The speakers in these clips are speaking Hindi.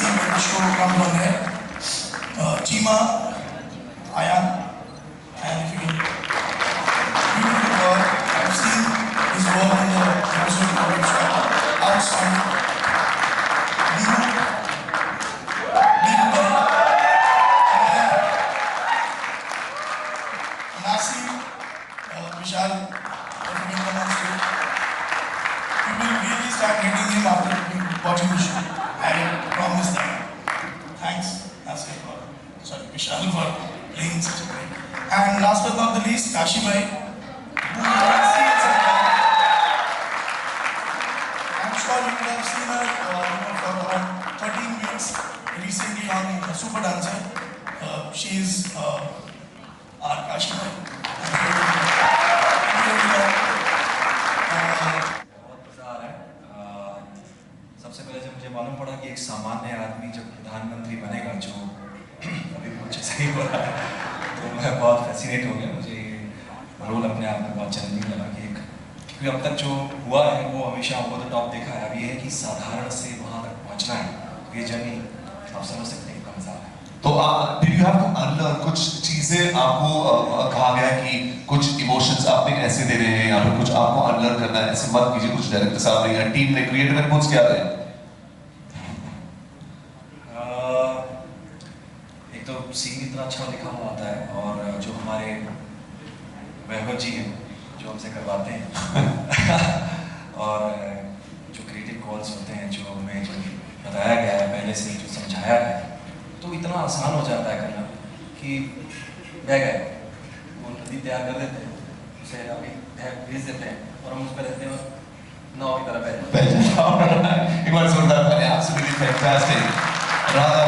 see when the show comes on air. Chima, Ayan, and if you can, beautiful girl. I've seen his work in the episode of it, outstanding. Nasim, Vishal, if you can come on stage. You will really start hating him after watching the show. I promise that. Thanks, Nasim, Vishal for playing such a great. And last but not the least, Kashi bhai, who you have seen somewhere. I'm sure you would have seen her for around 13 weeks recently on Super Dancer. She is our Kashi bhai. सबसे पहले जब मुझे मालूम पड़ा कि एक सामान्य आदमी जब प्रधानमंत्री बनेगा, जो अभी कुछ सही हो रहा है, तो मैं बहुत फैसिनेट हो गया। मुझे रोल अपने आप में बहुत चैलेंजिंग लगा कि क्योंकि अब तक जो हुआ है वो हमेशा ओवर द टॉप देखा है। अब ये है कि साधारण से वहाँ तक पहुँचना है, ये जर्नी आप समझ सकते हैं कितना मजा है। तो did you have to unlearn कुछ चीजें? आपको कहा गया कि कुछ इमोशंस आपने ऐसे देने हैं या फिर कुछ आपको अनलर्न करना है, ऐसे मत कीजिए। कुछ डायरेक्टर साहब ने या टीम ने क्रिएटिव इनपुट्स क्या रहे? एक तो सीन इतना अच्छा लिखा हुआ आता है, और जो हमारे वैभव जी हैं जो हमसे करवाते हैं और जो क्रिएटिव कॉल्स होते हैं, जो हमें जो बताया गया है पहले से, जो समझाया गया है, तो इतना आसान हो जाता है करना कि बह गए वो नदी तैयार कर देते हैं, उसे अभी भेज देते हैं और हम उस पर रहते हैं नाव की तरह बह जाते हैं। एक बार जोरदार ताली। Absolutely fantastic. राधा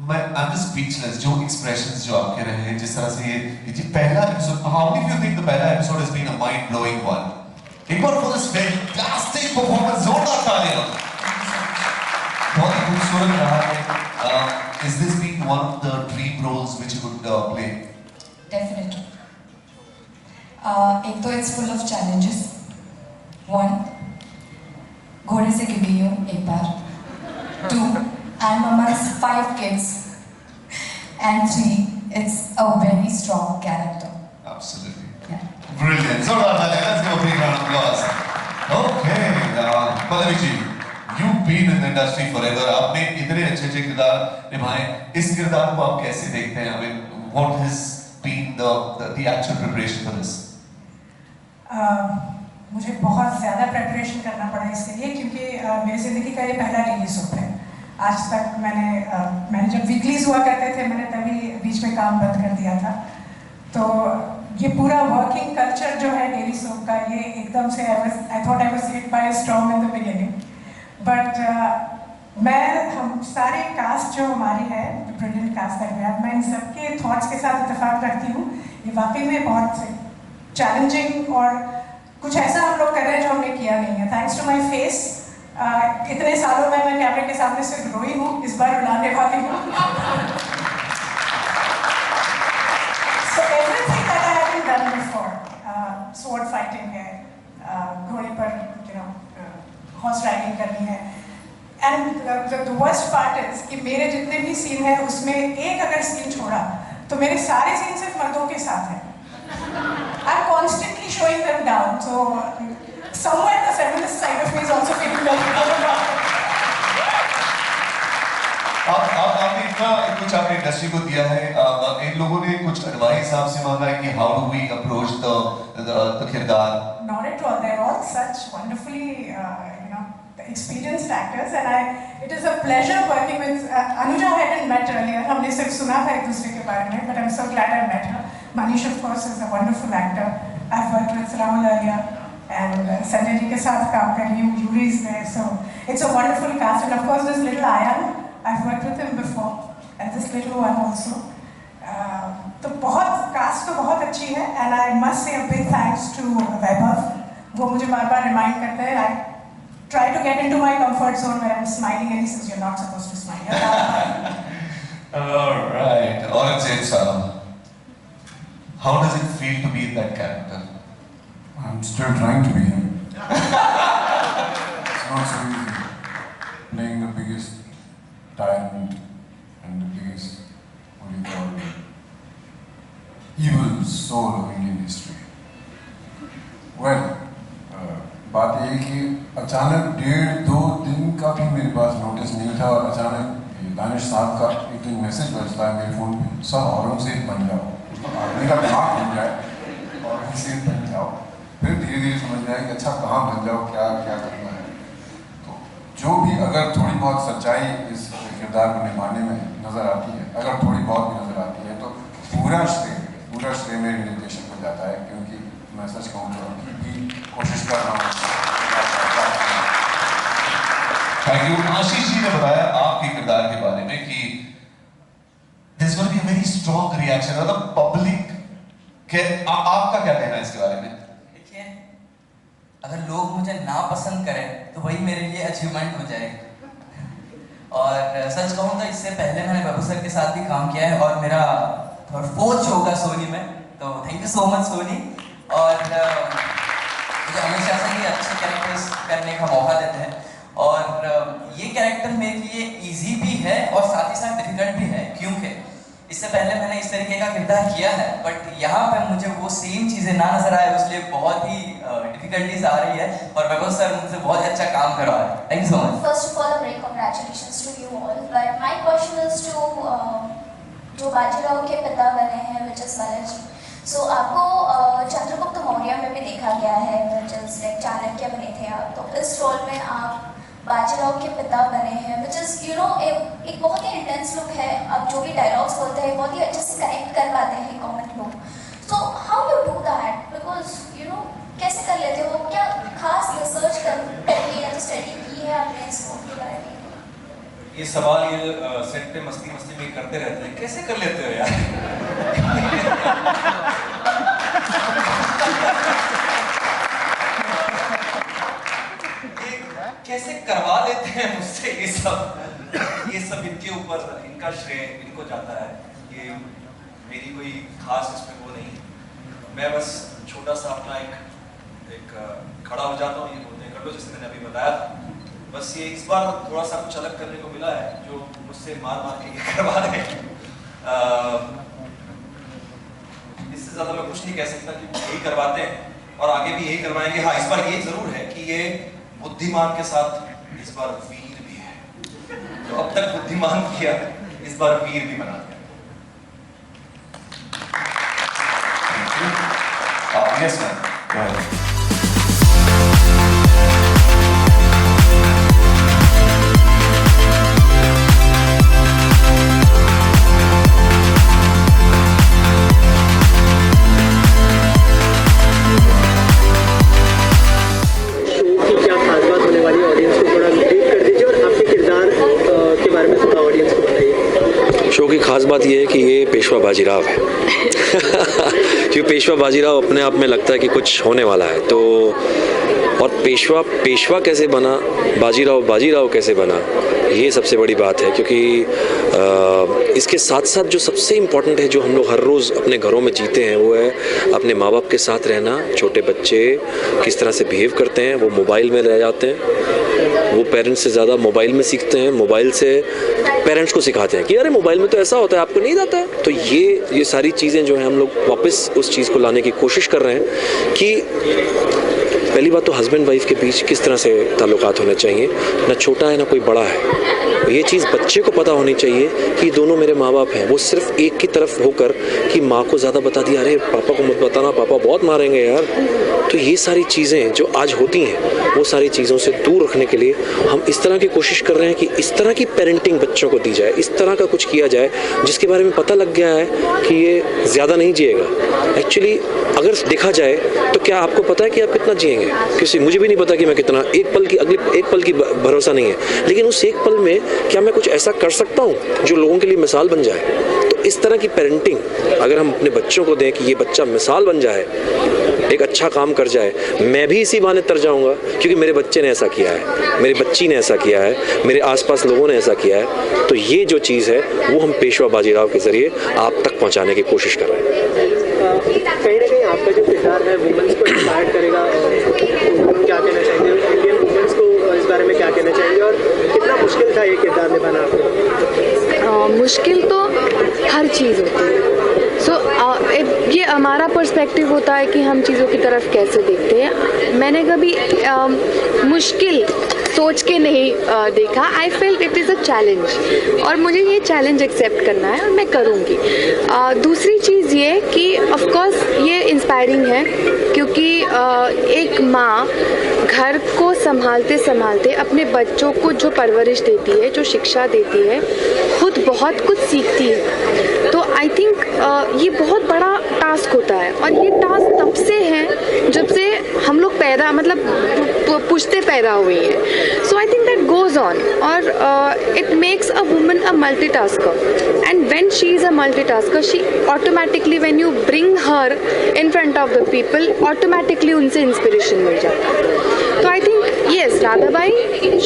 भाई, I'm just speechless. जो expressions जो आपके रहे हैं, जिस तरह से ये पहला episode, how many of you think the पहला episode has been a mind blowing one? एक बार for this fantastic performance, जोरदार तालियां। बहुत ही खूबसूरत रहा है। Is this being one of the dream roles which you would play? Definitely. एक तो it's full of challenges. One, घोड़े से गिरी हूँ एक बार. Two, I'm amongst 5 kids. And 3, it's a very strong character. Absolutely. Yeah. Brilliant. जोरदार तालियां. Let's give a big round of applause. Okay. Pallavi ji, you've been in the industry forever. आपने इतने अच्छे किरदार निभाए। इस किरदार को आप कैसे देखते हैं? I mean, what has been the actual preparation for this? मुझे बहुत ज़्यादा प्रिपरेशन करना पड़ा इसके लिए, क्योंकि मेरी ज़िंदगी का ये पहला डेली सोप है। आज तक मैंने जब वीकलीज हुआ करते थे, मैंने तभी बीच में काम बंद कर दिया था। तो ये पूरा वर्किंग कल्चर जो है डेली सोप का, ये एकदम से I thought I was hit by a storm in the beginning. But हम सारे कास्ट जो हमारी है, brilliant cast that we have, मैं इन सबके थॉट्स के साथ इत्तेफाक रखती हूँ। ये वाकई में बहुत चैलेंजिंग और कुछ ऐसा हम लोग कर रहे हैं जो हमने किया नहीं है। थैंक्स टू माई फेस, इतने सालों में मैं कैमरे के सामने सिर्फ रोई हूँ, इस बार रुलाने वाली हूँ। So everything that I haven't done before, sword fighting है, घोड़े पर हॉर्स राइडिंग करनी है, and the worst part is कि मेरे जितने भी सीन हैं उसमें एक अगर सीन छोड़ा तो मेरे सारे सीन सिर्फ मर्दों के साथ हैं। I'm constantly showing them down, so somewhere the feminist side of me is also feeling very good. आपने इतना कुछ आपने इंडस्ट्री को दिया है, इन लोगों ने कुछ एडवाइस आपसे मांगा है कि how do we approach the किरदार? Not at all. They're all such wonderfully, experienced actors, and it is a pleasure working with Anuja. I hadn't met earlier. हमने सिर्फ सुना था एक दूसरे के बारे में, but I'm so glad I met her. Manish, of course, is a wonderful actor. I've worked with Rahul earlier, and Sanjay ji के साथ काम कर रही हूँ. Yuri is there, so it's a wonderful cast. And of course, this little Ayan, I've worked with him before, and this little one also. तो बहुत कास्ट तो बहुत अच्छी है, and I must say a big thanks to Vaibhav. वो मुझे बार-बार remind करते हैं. I try to get into my comfort zone where I'm smiling, and he says you're not supposed to smile. All right, Aurangzeb Saab, how does it feel to be in that character? I'm still trying to be him. अचानक 1.5-2 दिन का भी मेरे पास नोटिस नहीं था और अचानक दानिश साहब का एक दिन मैसेज बजता है मेरे फ़ोन पे, सर औरंगजेब बन जाओ, मतलब आदमी का दिमाग बन जाए औरंगजेब बन जाओ। फिर धीरे धीरे समझ में आया कि अच्छा कहाँ बन जाओ, क्या क्या करना है। तो जो भी अगर थोड़ी बहुत सच्चाई इस किरदार को निभाने में नज़र आती है, अगर थोड़ी बहुत भी नज़र आती है, तो पूरा श्रेय मेरे निर्देशक को जाता है, क्योंकि मैं सच कहूँ तो अभी भी कोशिश कर रहा हूँ। Thank you. आशीष जी ने बताया आपके किरदार के बारे में कि there's going to be a very strong reaction, मतलब पब्लिक के आपका क्या कहना है इसके बारे में? देखिए, अगर लोग मुझे ना पसंद करें तो वही मेरे लिए अचीवमेंट हो जाएगी। और सच कहूँ तो इससे पहले मैंने बाबू सर के साथ भी काम किया है और मेरा 4th शो होगा सोनी में, तो thank you so much Sony. और मुझे हमेशा से ही अच्छे कैरेक्टर्स करने का मौका देते हैं और ये कैरेक्टर मेरे लिए इजी भी है और साथ ही साथ डिफिकल्ट भी है, क्योंकि इससे पहले मैंने इस तरीके का किरदार किया है, बट यहाँ पे मुझे वो सेम चीज़ें ना नजर आए, इसलिए बहुत ही डिफिकल्टीज आ रही है और वैभव सर मुझसे बहुत अच्छा काम करवा रहे हैं। Thank you so much. First of all, a very congratulations to you all. But my question is to जो बाजीराव के पिता बने हैं, which is बालाजी. So आपको चंद्रगुप्त मौर्य में भी देखा गया है, which is like चाणक्य बने थे आप, तो इस रोल में आप बाजीराव के पिता बने हैं, which is you know एक बहुत ही इंटेंस लुक है। आप जो भी डायलॉग्स बोलते हैं बहुत ही अच्छे से कनेक्ट कर पाते हैं कॉमन लोग। So how you do that? Because you know कैसे कर लेते हो? क्या खास रिसर्च करके या तो स्टडी की है आपने इस रोल के बारे में? ये सवाल ये सेट पे मस्ती में करते रहते हैं, कैसे कर लेते हो यार? कैसे करवा लेते हैं मुझसे ये सब इनके ऊपर, इनका श्रेय इनको जाता है। ये मेरी कोई खास इसमें वो नहीं, मैं बस छोटा सा अपना एक खड़ा हो जाता हूँ, ये बोलते हैं कर लो, जैसे मैंने अभी बताया। बस ये इस बार थोड़ा सा कुछ अलग करने को मिला है, जो मुझसे मार के ये करवा रहे हैं। इससे ज्यादा मैं कुछ नहीं कह सकता कि यही करवाते हैं और आगे भी यही करवाएंगे। हाँ, इस बार ये जरूर है कि ये बुद्धिमान के साथ इस बार वीर भी है, तो अब तक बुद्धिमान किया, इस बार वीर भी बना दिया। Yes ma'am. शो की खास बात यह है कि ये पेशवा बाजीराव है क्योंकि पेशवा बाजीराव अपने आप में लगता है कि कुछ होने वाला है, तो और पेशवा कैसे बना, बाजीराव कैसे बना, ये सबसे बड़ी बात है। क्योंकि इसके साथ साथ जो सबसे इम्पोर्टेंट है, जो हम लोग हर रोज़ अपने घरों में जीते हैं, वो है अपने माँ बाप के साथ रहना। छोटे बच्चे किस तरह से बिहेव करते हैं, वो मोबाइल में रह जाते हैं, वो पेरेंट्स से ज़्यादा मोबाइल में सीखते हैं, मोबाइल से पेरेंट्स को सिखाते हैं कि अरे मोबाइल में तो ऐसा होता है, आपको नहीं आता है। तो ये सारी चीज़ें जो हैं हम लोग वापस उस चीज़ को लाने की कोशिश कर रहे हैं कि पहली बात तो हस्बैंड वाइफ के बीच किस तरह से ताल्लुकात होने चाहिए, ना छोटा है ना कोई बड़ा है। ये चीज़ बच्चे को पता होनी चाहिए कि दोनों मेरे माँ बाप हैं। वो सिर्फ एक की तरफ होकर कि माँ को ज़्यादा बता दिया, अरे पापा को मत बताना, पापा बहुत मारेंगे यार। तो ये सारी चीज़ें जो आज होती हैं, वो सारी चीज़ों से दूर रखने के लिए हम इस तरह की कोशिश कर रहे हैं कि इस तरह की पेरेंटिंग बच्चों को दी जाए, इस तरह का कुछ किया जाए जिसके बारे में पता लग गया है कि ये ज़्यादा नहीं जिएगा। एक्चुअली अगर देखा जाए तो क्या आपको पता है कि आप कितना जिएंगे? किसी मुझे भी नहीं पता कि मैं कितना, एक पल की भरोसा नहीं है, लेकिन उस एक पल में क्या मैं कुछ ऐसा कर सकता हूँ जो लोगों के लिए मिसाल बन जाए। तो इस तरह की पेरेंटिंग अगर हम अपने बच्चों को दें कि ये बच्चा मिसाल बन जाए, एक अच्छा काम कर जाए, मैं भी इसी बहाने तर जाऊंगा क्योंकि मेरे बच्चे ने ऐसा किया है, मेरी बच्ची ने ऐसा किया है, मेरे आसपास लोगों ने ऐसा किया है। तो ये जो चीज़ है वो हम पेशवा बाजीराव के जरिए आप तक पहुंचाने की कोशिश कर रहे हैं। कहीं ना कहीं आपका जो किरदार है वुमेन्स को इंस्पायर करेगा, क्या कहना चाहेंगे इंडियन वुमेन्स को इस बारे में क्या कहना चाहेंगे, और कितना मुश्किल था ये किरदार निभाना आपको? मुश्किल तो हर चीज़ होती है। ये हमारा पर्सपेक्टिव होता है कि हम चीज़ों की तरफ कैसे देखते हैं। मैंने कभी मुश्किल सोच के नहीं देखा। I felt it is a challenge और मुझे ये चैलेंज एक्सेप्ट करना है और मैं करूँगी। दूसरी चीज़ ये कि ऑफ कोर्स ये इंस्पायरिंग है क्योंकि एक माँ घर को संभालते संभालते अपने बच्चों को जो परवरिश देती है, जो शिक्षा देती है, खुद बहुत कुछ सीखती है। तो आई थिंक ये बहुत बड़ा टास्क होता है और ये टास्क तब से है जब से हम लोग पैदा पुश्ते पैदा हुई हैं। So I think that goes on और it makes a woman a multitasker and when she is a multitasker she automatically when you bring her in front of the people automatically उनसे इंस्पिरेशन मिल जाता है। तो I think yes, Radhabai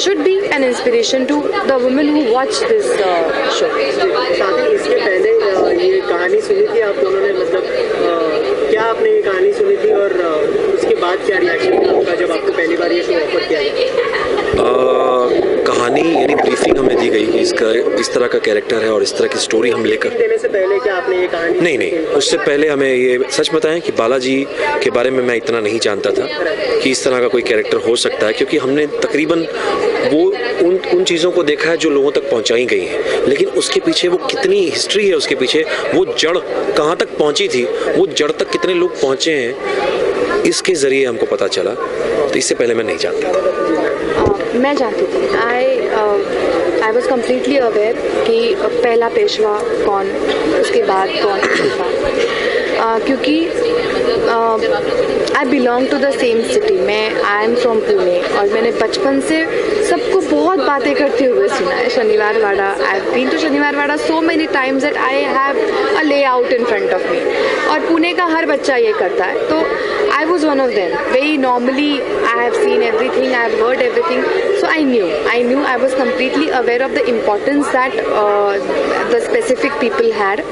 should be an inspiration to the women who watch this show. शादी इसके पहले ये कहानी सुनी थी आप दोनों ने, मतलब क्या आपने ये कहानी सुनी थी और उसके बाद क्या रिएक्शन था आपका जब आपको पहली बार ये शो ऑफर किया गया? कहानी यानी ब्रीफिंग हमें दी गई कि इसका इस तरह का कैरेक्टर है और इस तरह की स्टोरी हम लेकर देने से पहले क्या आपने ये कहानी नहीं, उससे पहले हमें ये सच बताएं कि बालाजी के बारे में मैं इतना नहीं जानता था कि इस तरह का कोई कैरेक्टर हो सकता है, क्योंकि हमने तकरीबन वो उन चीज़ों को देखा है जो लोगों तक पहुंचाई गई हैं, लेकिन उसके पीछे वो कितनी हिस्ट्री है, उसके पीछे वो जड़ कहाँ तक पहुंची थी, वो जड़ तक कितने लोग पहुंचे हैं, इसके ज़रिए हमको पता चला। तो इससे पहले मैं नहीं जानता था। मैं जानती थी। आई वॉज कम्प्लीटली अवेयर कि पहला पेशवा कौन, उसके बाद कौन, उसके बाद क्योंकि I belong to the same city. मैं आई एम फ्रॉम पुणे और मैंने बचपन से सबको बहुत बातें करते हुए सुना है Shaniwar Wada. I have been to Shaniwar Wada so many times that I have a layout in front of me और पुणे का हर बच्चा ये करता है। तो I was one of them. Very normally I have seen everything, I have heard everything, so I knew I was completely aware of the importance that the specific people had.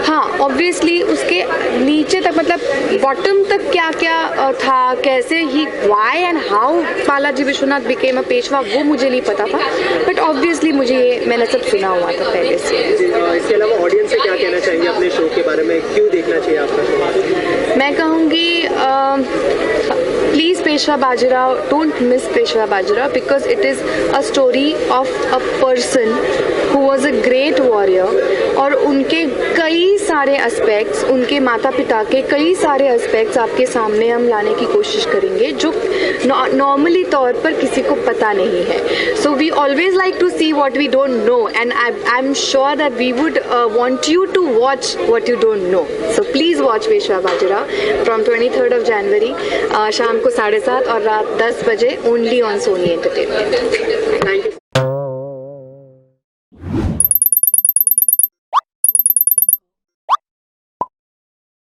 हाँ, ऑब्वियसली उसके नीचे तक मतलब बॉटम तक क्या क्या था, कैसे ही why and how Balaji Vishwanath became a Peshwa, वो मुझे नहीं पता था, बट ऑब्वियसली मुझे ये मैंने सब सुना हुआ था पहले से। इसके अलावा ऑडियंस से क्या कहना चाहेंगे अपने शो के बारे में, क्यों देखना चाहिए आपका शो? मैं कहूँगी please Peshwa Bajirao, don't miss Peshwa Bajirao because it is a story of a person who was a great warrior और उनके कई सारे एस्पेक्ट्स, उनके माता पिता के कई सारे एस्पेक्ट्स आपके सामने हम लाने की कोशिश करेंगे जो नॉर्मली तौर पर किसी को पता नहीं है। So we always like to see what we don't know and I am sure that we would want you to watch what you don't know. So please watch Peshwa Bajirao from 23rd of January शाम को 7:30 और रात 10 बजे only on Sony entertainment. Thank you.